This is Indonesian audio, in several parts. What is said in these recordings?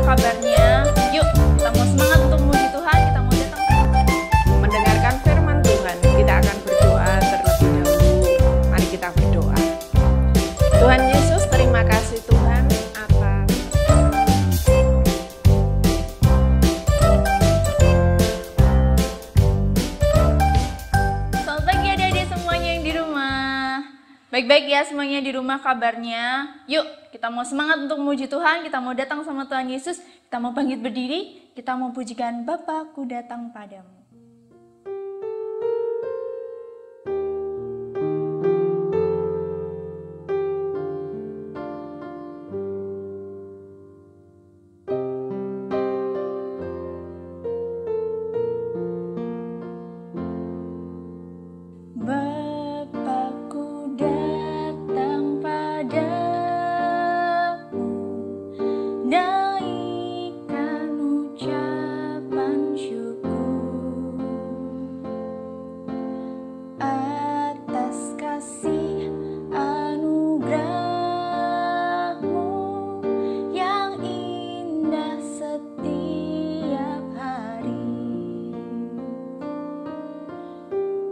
kabarnya? Yuk, kita mau semangat untuk memuji Tuhan, kita mau datang mendengarkan firman Tuhan. Kita akan berdoa terlebih dahulu. Mari kita berdoa. Tuhan Yesus, terima kasih Tuhan atas Selamat pagi adik-adik semuanya yang di rumah. Baik-baik ya semuanya di rumah kabarnya. Yuk, kita mau semangat untuk memuji Tuhan, kita mau datang sama Tuhan Yesus, kita mau bangkit berdiri, kita mau pujikan Bapa, ku datang padamu. Bapa-Ku datang padamu, naikkan ucapan syukur atas kasih anugerah-Mu yang indah setiap hari.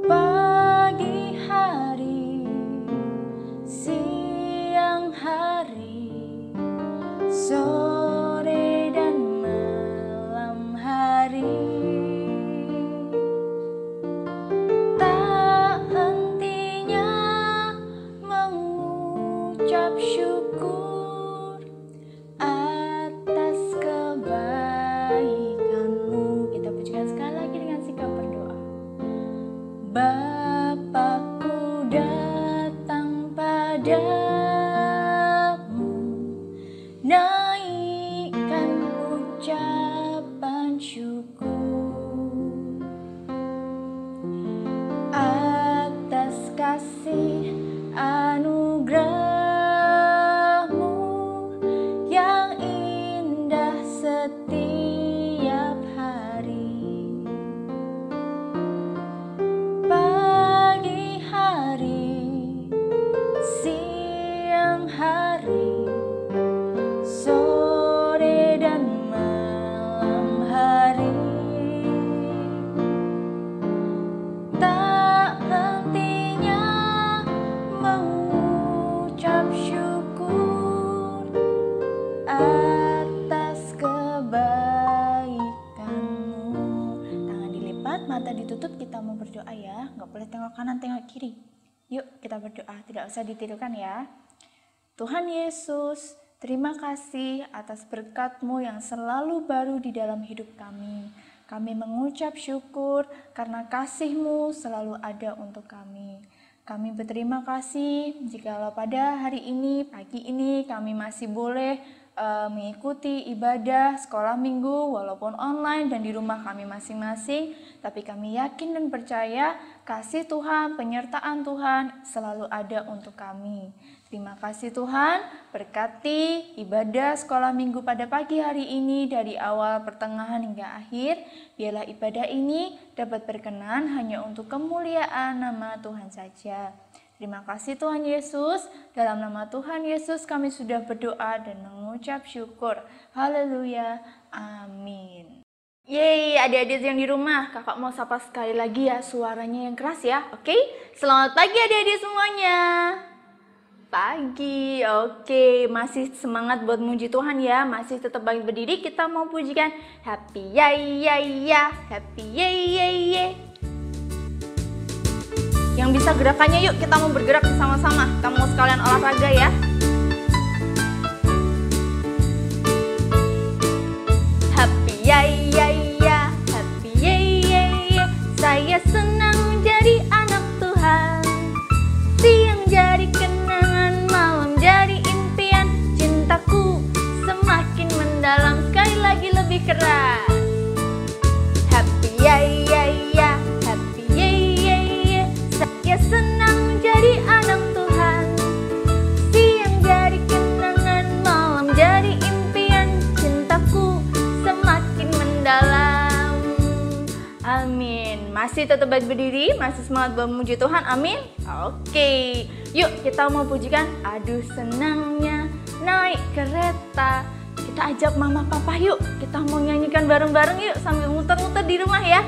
Pagi hari, siang hari, sore dan malam hari, tak hentinya mengucap syukur atas kebaikan-Mu. Kita pujikan sekali lagi dengan sikap berdoa. Bapa-Ku datang padamu, naikkan ucapan syukur atas kasih anugerah-Mu yang indah setiap hari. Pagi hari, siang hari, sore dan malam hari, tak hentinya mengucap syukur atas kebaikan-Mu. Tangan dilipat, mata ditutup, kita mau berdoa ya. Nggak boleh tengok kanan, tengok kiri. Yuk kita berdoa, tidak usah ditirukan ya. Tuhan Yesus, terima kasih atas berkat-Mu yang selalu baru di dalam hidup kami. Kami mengucap syukur karena kasih-Mu selalu ada untuk kami. Kami berterima kasih jikalau pada hari ini, pagi ini kami masih boleh mengikuti ibadah sekolah minggu walaupun online dan di rumah kami masing-masing, tapi kami yakin dan percaya kasih Tuhan, penyertaan Tuhan selalu ada untuk kami. Terima kasih Tuhan, berkati ibadah sekolah minggu pada pagi hari ini dari awal, pertengahan hingga akhir. Biarlah ibadah ini dapat berkenan hanya untuk kemuliaan nama Tuhan saja. Terima kasih Tuhan Yesus, dalam nama Tuhan Yesus kami sudah berdoa dan mengucap syukur. Haleluya, amin. Yeay, adik-adik yang di rumah, kakak mau sapa sekali lagi ya, suaranya yang keras ya, oke? Selamat pagi adik-adik semuanya. Pagi, oke, masih semangat buat muji Tuhan ya, masih tetap bangkit berdiri, kita mau pujikan happy ya ya ya, happy ya ya ya. Yang bisa gerakannya yuk, kita mau bergerak bersama-sama, kita mau sekalian olahraga ya. Happy ya ya ya, happy ya ya ya, saya senang jadi anak Tuhan. Siang jadi kenangan, malam jadi impian, cintaku semakin mendalam, sekali lagi lebih keras. Happy ya ya ya, happy ya ya ya, saya senang jadi anak Tuhan. Siang jadi kenangan, malam jadi impian, cintaku semakin mendalam. Amin. Masih tetap baik berdiri, masih semangat memuji Tuhan, amin. Oke, yuk kita mau pujikan. Aduh senangnya naik kereta, kita ajak mama papa yuk. Kita mau nyanyikan bareng-bareng yuk sambil muter-muter di rumah ya.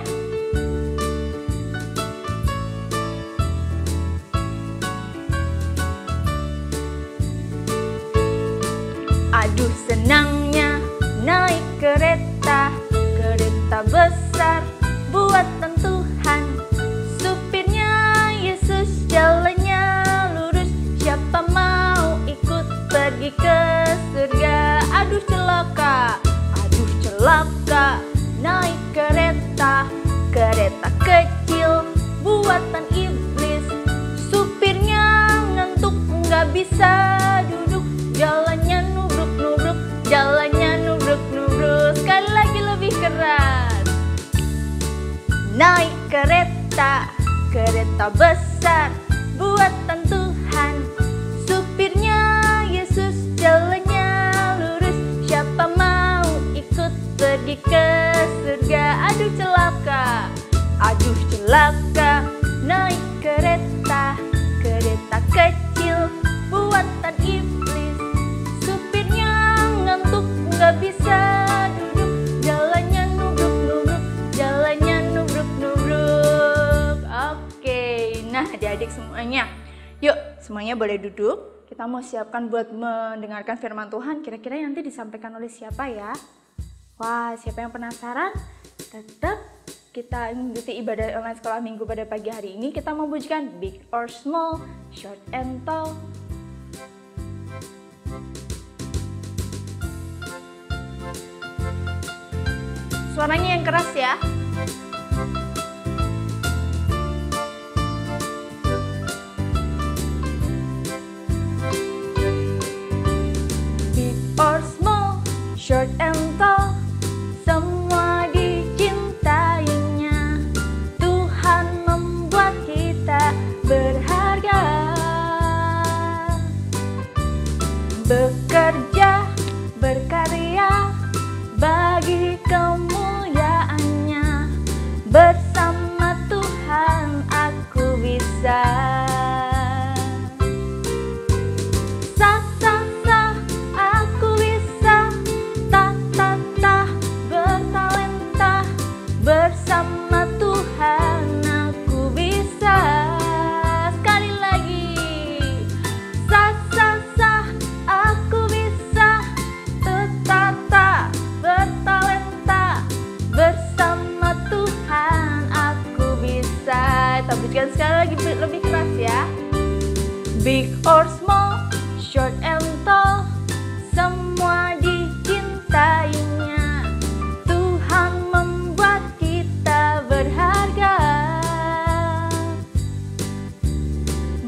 Aduh senangnya naik kereta, kereta besar buatan Tuhan. Supirnya Yesus, jalannya lurus, siapa mau ikut pergi ke surga. Aduh celaka naik kereta, kereta kecil buatan iblis. Supirnya ngantuk nggak bisa duduk, jalannya nubruk-nubruk, jalannya nubruk-nubruk. Sekali lagi lebih keras. Naik kereta, kereta besar buatan Tuhan. Supirnya Yesus, jalannya lurus, siapa mau ikut pergi ke surga. Aduh celaka naik kereta, kereta kecil buatan iblis. Supirnya ngantuk nggak bisa duduk, jalannya nubruk-nubruk, jalannya nubruk-nubruk. Oke, nah adik-adik semuanya, yuk semuanya boleh duduk. Kita mau siapkan buat mendengarkan firman Tuhan. Kira-kira nanti disampaikan oleh siapa ya? Wah, siapa yang penasaran? Tetap kita mengikuti ibadah online sekolah minggu pada pagi hari ini. Kita mau pujikan Big or Small, Short and Tall. Suaranya yang keras ya. Big or small, short and tall, semua dicintainya. Tuhan membuat kita berharga. Bekerja, berkarya bagi kemuliaannya. Bersama Tuhan aku bisa. Aku bisa. Bertalenta. Bersama Tuhan aku bisa. Sekali lagi. Aku bisa. Bertalenta. Bersama Tuhan aku bisa. Kita berikan sekali lagi lebih keras ya. Big or small, short and tall, semua dicintainya. Tuhan membuat kita berharga.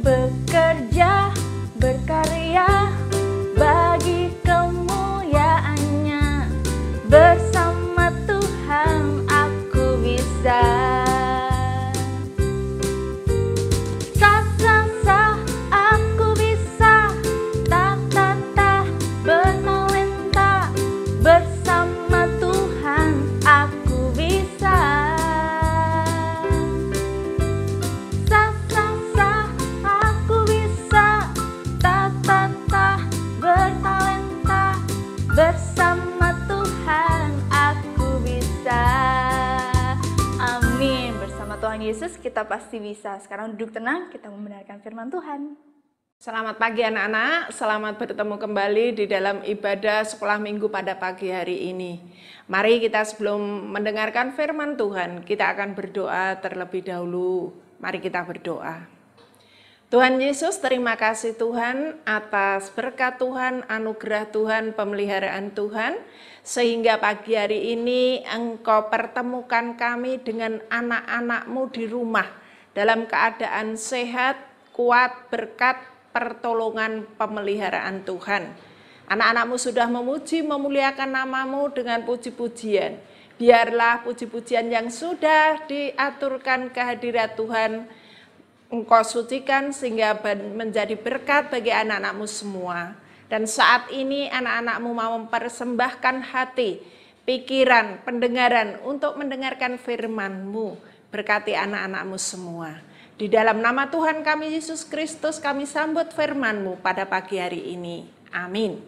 Bekerja, berkarya bagi kemuliaannya. Bersama Tuhan aku bisa. Aku bisa. Bertalenta. Bersama Tuhan aku bisa. Aku bisa. Bertalenta. Bersama Tuhan aku bisa. Amin. Bersama Tuhan Yesus kita pasti bisa. Sekarang duduk tenang, kita membenarkan firman Tuhan. Selamat pagi anak-anak, selamat bertemu kembali di dalam ibadah sekolah minggu pada pagi hari ini. Mari kita sebelum mendengarkan firman Tuhan, kita akan berdoa terlebih dahulu. Mari kita berdoa. Tuhan Yesus, terima kasih Tuhan atas berkat Tuhan, anugerah Tuhan, pemeliharaan Tuhan. Sehingga pagi hari ini Engkau pertemukan kami dengan anak-anak-Mu di rumah. Dalam keadaan sehat, kuat, berkat, pertolongan, pemeliharaan Tuhan. Anak-anak-Mu sudah memuji, memuliakan nama-Mu dengan puji-pujian. Biarlah puji-pujian yang sudah diaturkan kehadirat Tuhan, Engkau sucikan sehingga menjadi berkat bagi anak-anak-Mu semua. Dan saat ini anak-anak-Mu mau mempersembahkan hati, pikiran, pendengaran untuk mendengarkan firman-Mu. Berkati anak-anak-Mu semua. Di dalam nama Tuhan kami Yesus Kristus kami sambut firman-Mu pada pagi hari ini. Amin.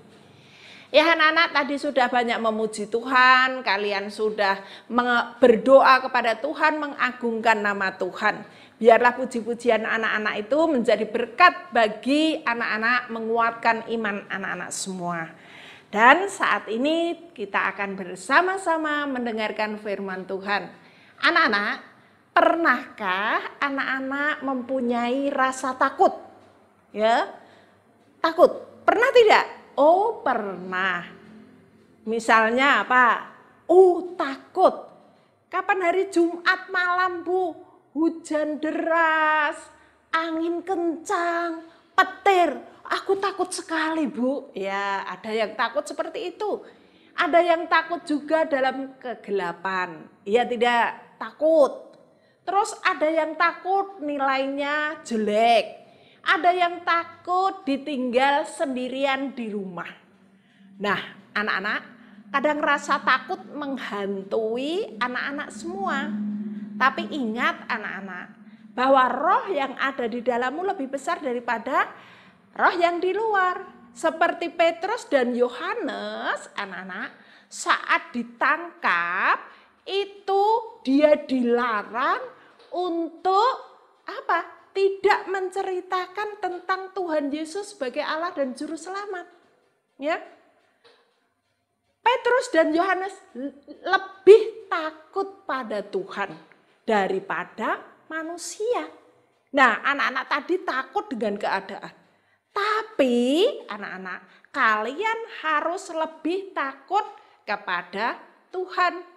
Ya anak-anak tadi sudah banyak memuji Tuhan, kalian sudah berdoa kepada Tuhan, mengagungkan nama Tuhan. Biarlah puji-pujian anak-anak itu menjadi berkat bagi anak-anak, menguatkan iman anak-anak semua. Dan saat ini kita akan bersama-sama mendengarkan firman Tuhan. Anak-anak, pernahkah anak-anak mempunyai rasa takut? Ya, takut. Pernah tidak? Oh, pernah. Misalnya apa? Takut. Kapan hari Jumat malam, Bu? Hujan deras, angin kencang, petir. Aku takut sekali, Bu. Ya, ada yang takut seperti itu. Ada yang takut juga dalam kegelapan. Iya tidak? Takut. Terus ada yang takut nilainya jelek. Ada yang takut ditinggal sendirian di rumah. Nah, anak-anak, kadang rasa takut menghantui anak-anak semua. Tapi ingat anak-anak, bahwa roh yang ada di dalammu lebih besar daripada roh yang di luar. Seperti Petrus dan Yohanes, anak-anak, saat ditangkap, itu dia dilarang untuk apa? Tidak menceritakan tentang Tuhan Yesus sebagai Allah dan Juru Selamat. Ya. Petrus dan Yohanes lebih takut pada Tuhan daripada manusia. Nah, anak-anak tadi takut dengan keadaan. Tapi anak-anak, kalian harus lebih takut kepada Tuhan.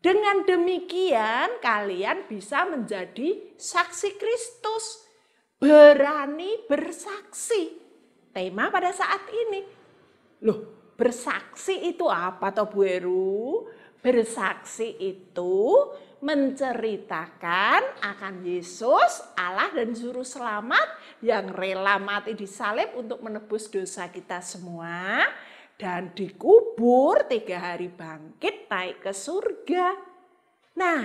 Dengan demikian kalian bisa menjadi saksi Kristus. Berani bersaksi. Tema pada saat ini. Loh, bersaksi itu apa toh Bu Heru? Bersaksi itu menceritakan akan Yesus, Allah dan Juru Selamat yang rela mati di salib untuk menebus dosa kita semua. Dan dikubur 3 hari bangkit naik ke surga. Nah,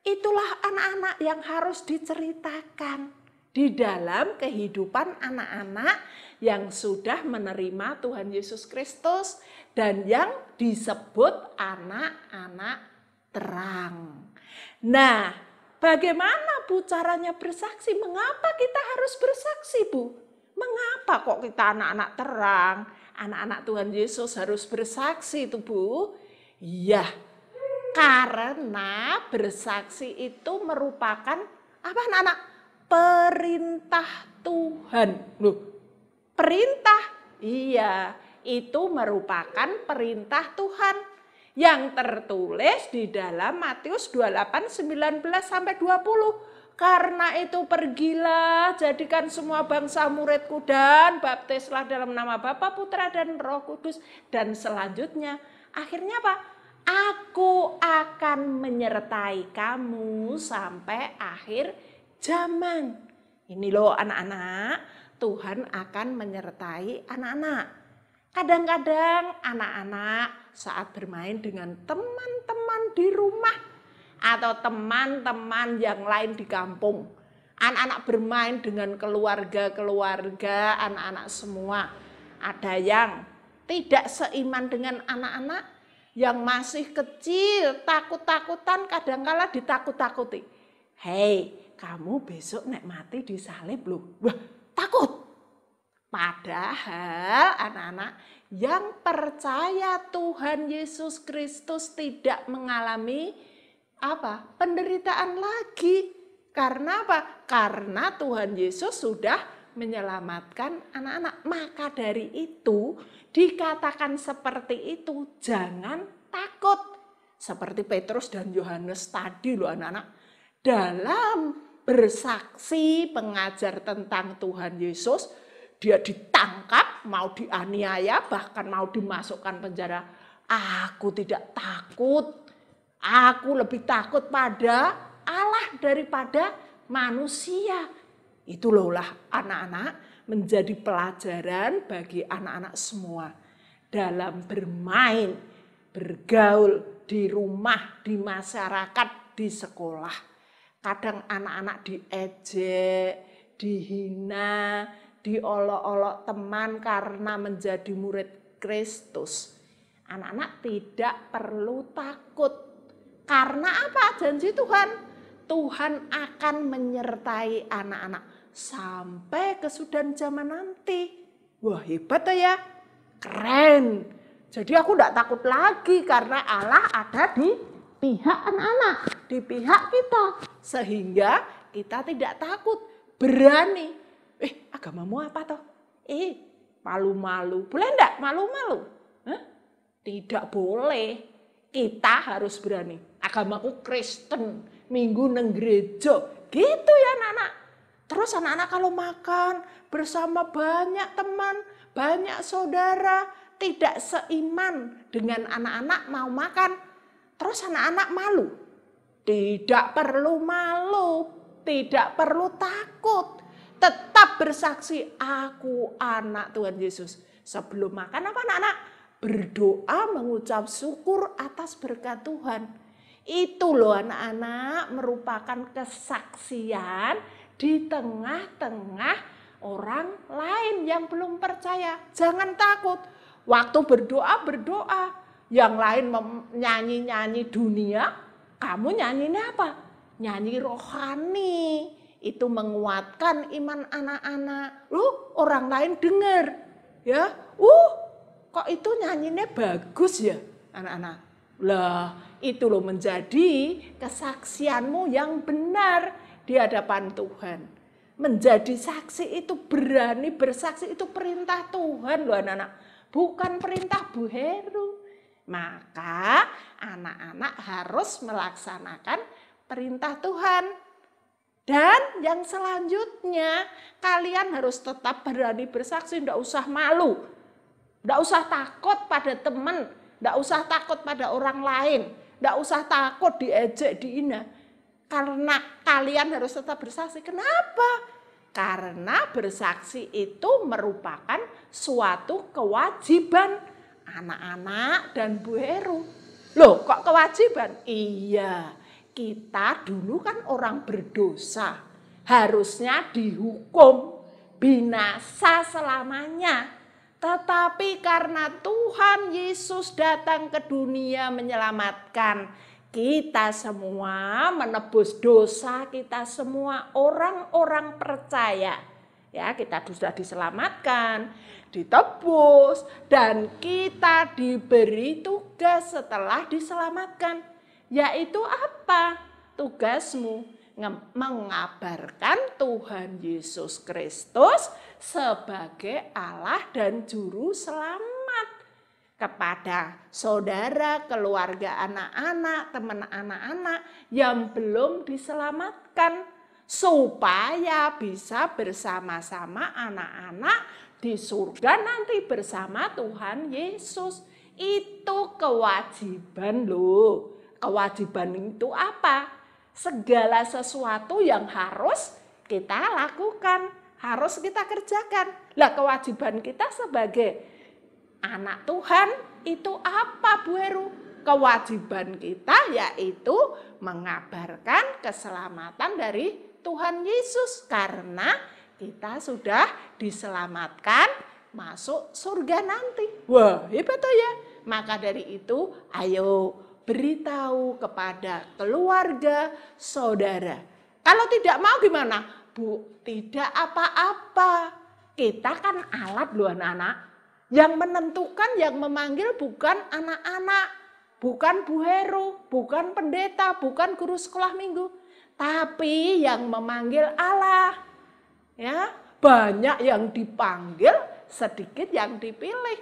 itulah anak-anak yang harus diceritakan di dalam kehidupan anak-anak yang sudah menerima Tuhan Yesus Kristus dan yang disebut anak-anak terang. Nah, bagaimana Bu caranya bersaksi? Mengapa kita harus bersaksi, Bu? Mengapa kok kita anak-anak terang? Anak-anak Tuhan Yesus harus bersaksi itu Bu. Iya, karena bersaksi itu merupakan apa anak-anak? Perintah Tuhan. Loh, perintah? Iya, itu merupakan perintah Tuhan yang tertulis di dalam Matius 28:19-20. Karena itu pergilah, jadikan semua bangsa muridku dan baptislah dalam nama Bapa, Putra dan Roh Kudus. Dan selanjutnya, akhirnya apa? Aku akan menyertai kamu sampai akhir zaman. Ini loh anak-anak, Tuhan akan menyertai anak-anak. Kadang-kadang anak-anak saat bermain dengan teman-teman di rumah, atau teman-teman yang lain di kampung. Anak-anak bermain dengan keluarga-keluarga, anak-anak semua. Ada yang tidak seiman dengan anak-anak, yang masih kecil, takut-takutan, kadang-kala ditakut-takuti. Hei, kamu besok nek mati disalib loh. Wah, takut. Padahal anak-anak yang percaya Tuhan Yesus Kristus tidak mengalami penderitaan lagi. Karena apa? Karena Tuhan Yesus sudah menyelamatkan anak-anak. Maka dari itu dikatakan seperti itu, jangan takut. Seperti Petrus dan Yohanes tadi loh anak-anak. Dalam bersaksi mengajar tentang Tuhan Yesus, dia ditangkap, mau dianiaya, bahkan mau dimasukkan penjara. Aku tidak takut. Aku lebih takut pada Allah daripada manusia. Itulah anak-anak menjadi pelajaran bagi anak-anak semua. Dalam bermain, bergaul di rumah, di masyarakat, di sekolah. Kadang anak-anak diejek, dihina, diolok-olok teman karena menjadi murid Kristus. Anak-anak tidak perlu takut. Karena apa? Janji Tuhan. Tuhan akan menyertai anak-anak sampai kesudahan zaman nanti. Wah, hebat ya. Keren. Jadi aku tidak takut lagi karena Allah ada di pihak anak-anak, di pihak kita. Sehingga kita tidak takut, berani. Agamamu apa toh? Malu-malu. Boleh enggak malu-malu? Tidak boleh. Kita harus berani. Agamaku Kristen, minggu neng gereja. Gitu ya anak-anak. Terus anak-anak kalau makan bersama banyak teman, banyak saudara, tidak seiman dengan anak-anak mau makan. Terus anak-anak malu. Tidak perlu malu, tidak perlu takut. Tetap bersaksi, aku anak Tuhan Yesus. Sebelum makan apa anak-anak? Berdoa mengucap syukur atas berkat Tuhan. Itu loh anak-anak merupakan kesaksian di tengah-tengah orang lain yang belum percaya. Jangan takut. Waktu berdoa. Yang lain nyanyi-nyanyi dunia, kamu nyanyinya apa? Nyanyi rohani. Itu menguatkan iman anak-anak. Orang lain dengar. Ya, kok itu nyanyinya bagus ya anak-anak. Lah, itu loh menjadi kesaksianmu yang benar di hadapan Tuhan. Menjadi saksi itu berani bersaksi itu perintah Tuhan loh anak-anak. Bukan perintah Bu Heru. Maka anak-anak harus melaksanakan perintah Tuhan. Dan yang selanjutnya kalian harus tetap berani bersaksi. Tidak usah malu. Tidak usah takut pada teman. Tidak usah takut pada orang lain. Tidak usah takut diejek, dihina. Karena kalian harus tetap bersaksi. Kenapa? Karena bersaksi itu merupakan suatu kewajiban anak-anak dan Bu Heru. Loh, kok kewajiban? Iya, kita dulu kan orang berdosa. Harusnya dihukum binasa selamanya. Tetapi karena Tuhan Yesus datang ke dunia menyelamatkan kita semua, menebus dosa kita semua, orang-orang percaya. Ya, kita sudah diselamatkan, ditebus, dan kita diberi tugas setelah diselamatkan. Yaitu apa? Tugasmu mengabarkan Tuhan Yesus Kristus sebagai Allah dan Juru Selamat kepada saudara, keluarga anak-anak, teman anak-anak yang belum diselamatkan, supaya bisa bersama-sama anak-anak di surga nanti bersama Tuhan Yesus. Itu kewajiban loh. Kewajiban itu apa? Segala sesuatu yang harus kita lakukan, harus kita kerjakan. Lah, kewajiban kita sebagai anak Tuhan itu apa, Bu Heru? Kewajiban kita yaitu mengabarkan keselamatan dari Tuhan Yesus. Karena kita sudah diselamatkan masuk surga nanti. Wah, hebat ya. Maka dari itu ayo beritahu kepada keluarga, saudara. Kalau tidak mau gimana? Bu, tidak apa-apa. Kita kan alat loh anak-anak. Yang menentukan, yang memanggil bukan anak-anak, bukan Bu Heru, bukan pendeta, bukan guru sekolah minggu. Tapi yang memanggil Allah. Ya, banyak yang dipanggil, sedikit yang dipilih.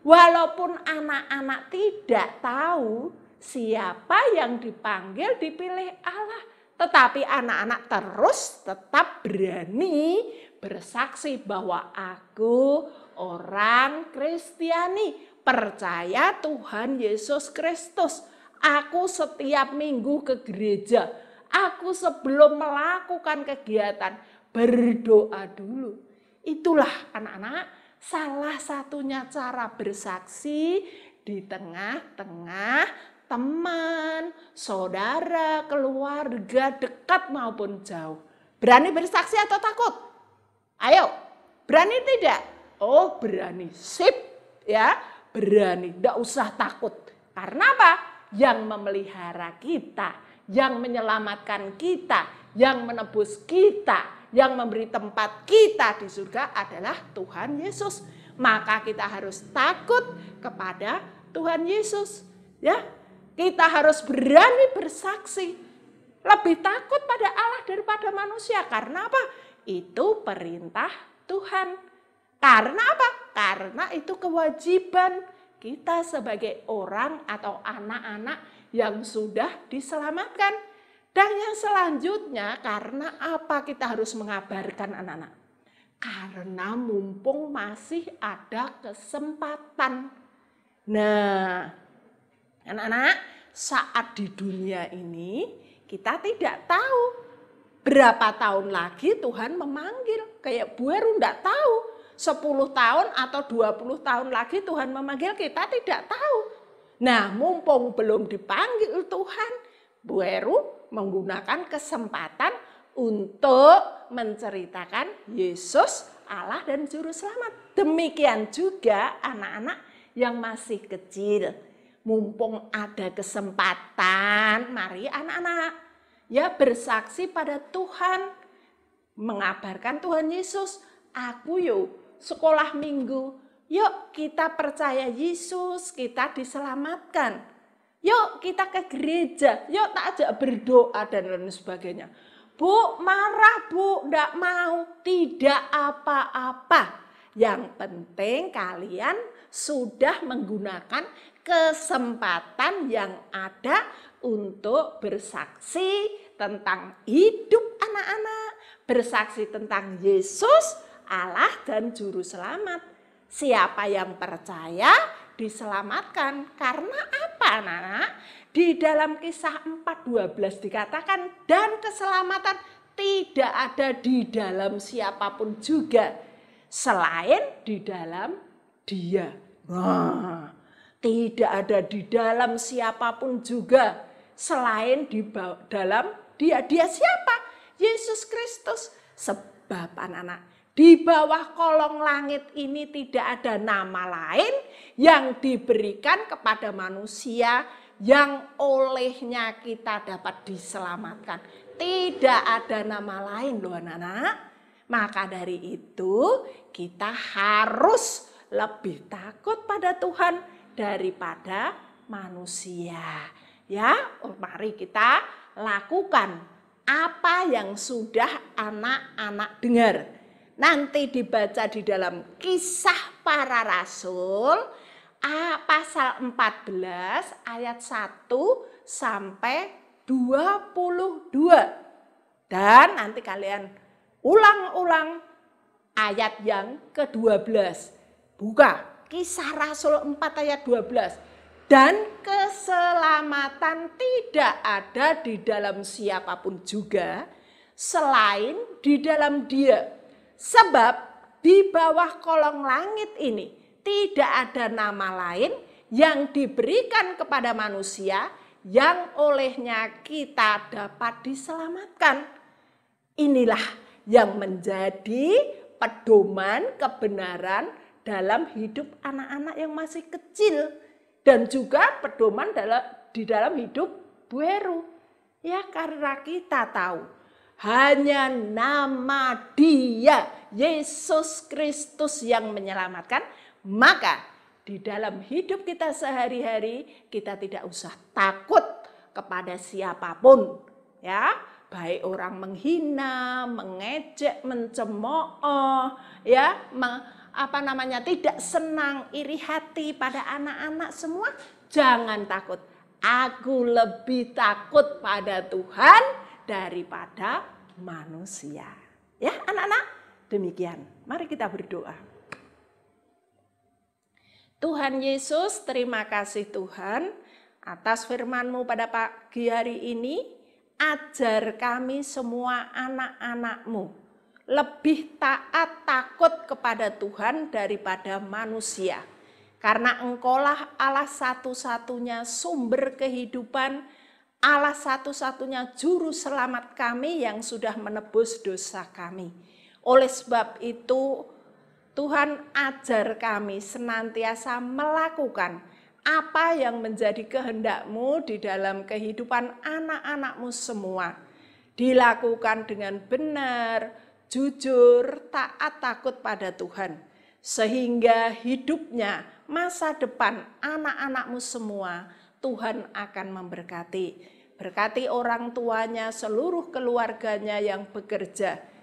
Walaupun anak-anak tidak tahu siapa yang dipanggil, dipilih Allah. Tetapi anak-anak terus tetap berani bersaksi bahwa aku orang Kristiani, percaya Tuhan Yesus Kristus. Aku setiap minggu ke gereja. Aku sebelum melakukan kegiatan berdoa dulu. Itulah anak-anak salah satunya cara bersaksi di tengah-tengah teman, saudara, keluarga dekat maupun jauh. Berani bersaksi atau takut? Ayo, berani tidak? Oh, berani. Sip, ya. berani, tidak usah takut. Karena apa? Yang memelihara kita, yang menyelamatkan kita, yang menebus kita, yang memberi tempat kita di surga adalah Tuhan Yesus. Maka kita harus takut kepada Tuhan Yesus. Ya, kita harus berani bersaksi. Lebih takut pada Allah daripada manusia. Karena apa? Itu perintah Tuhan. Karena apa? Karena itu kewajiban kita sebagai orang atau anak-anak yang sudah diselamatkan. Dan yang selanjutnya, karena apa kita harus mengabarkan anak-anak? Karena mumpung masih ada kesempatan. Nah, anak-anak, saat di dunia ini kita tidak tahu berapa tahun lagi Tuhan memanggil. Kayak Bu Heru tidak tahu. 10 tahun atau 20 tahun lagi Tuhan memanggil, kita tidak tahu. Nah, mumpung belum dipanggil Tuhan, Bu Heru menggunakan kesempatan untuk menceritakan Yesus, Allah dan Juru Selamat. Demikian juga anak-anak yang masih kecil. Mumpung ada kesempatan, mari anak-anak ya bersaksi pada Tuhan, mengabarkan Tuhan Yesus. Aku yuk sekolah minggu, yuk kita percaya Yesus, kita diselamatkan. Yuk kita ke gereja, yuk tak ajak berdoa dan lain sebagainya. Bu, marah Bu, enggak mau, tidak apa-apa. Yang penting kalian sudah menggunakan kesempatan yang ada untuk bersaksi tentang hidup anak-anak, bersaksi tentang Yesus, Allah dan Juru Selamat. Siapa yang percaya diselamatkan. Karena apa anak-anak? Di dalam Kisah 4:12 dikatakan, dan keselamatan tidak ada di dalam siapapun juga selain di dalam Dia. Nah, tidak ada di dalam siapapun juga selain di dalam Dia. Dia siapa? Yesus Kristus. Sebab anak-anak, di bawah kolong langit ini tidak ada nama lain yang diberikan kepada manusia yang olehnya kita dapat diselamatkan. Tidak ada nama lain loh anak-anak. Maka dari itu kita harus lebih takut pada Tuhan daripada manusia. Ya, mari kita lakukan apa yang sudah anak-anak dengar. Nanti dibaca di dalam Kisah Para Rasul pasal 14 ayat 1 sampai 22. Dan nanti kalian ulang-ulang ayat yang ke-12. Buka Kisah Rasul 4 ayat 12. Dan keselamatan tidak ada di dalam siapapun juga selain di dalam Dia. Sebab di bawah kolong langit ini tidak ada nama lain yang diberikan kepada manusia yang olehnya kita dapat diselamatkan. Inilah yang menjadi pedoman kebenaran dalam hidup anak-anak yang masih kecil. Dan juga pedoman di dalam hidup Bu Heru. Ya, karena kita tahu hanya nama Dia, Yesus Kristus yang menyelamatkan, maka di dalam hidup kita sehari-hari kita tidak usah takut kepada siapapun. Ya, baik orang menghina, mengejek, mencemooh, ya, tidak senang, iri hati pada anak-anak semua, jangan takut. Aku lebih takut pada Tuhan daripada manusia. Ya anak-anak, demikian. Mari kita berdoa. Tuhan Yesus, terima kasih Tuhan atas firman-Mu pada pagi hari ini. Ajar kami semua anak-anak-Mu lebih taat takut kepada Tuhan daripada manusia. Karena Engkaulah Allah satu-satunya sumber kehidupan, Allah satu-satunya juru selamat kami yang sudah menebus dosa kami. Oleh sebab itu Tuhan ajar kami senantiasa melakukan apa yang menjadi kehendak-Mu di dalam kehidupan anak-anak-Mu semua. Dilakukan dengan benar, jujur, taat takut pada Tuhan. Sehingga hidupnya, masa depan anak-anak-Mu semua, Tuhan akan memberkati. Berkati orang tuanya, seluruh keluarganya yang bekerja.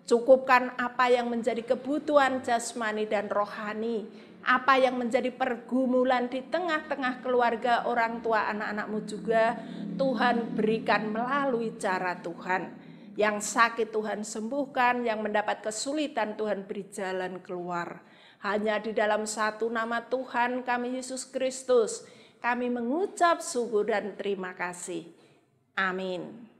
Cukupkan apa yang menjadi kebutuhan jasmani dan rohani, apa yang menjadi pergumulan di tengah-tengah keluarga orang tua anak-anak-Mu juga, Tuhan berikan melalui cara Tuhan. Yang sakit Tuhan sembuhkan, yang mendapat kesulitan Tuhan beri jalan keluar. Hanya di dalam satu nama Tuhan kami Yesus Kristus, kami mengucap syukur dan terima kasih. Amin.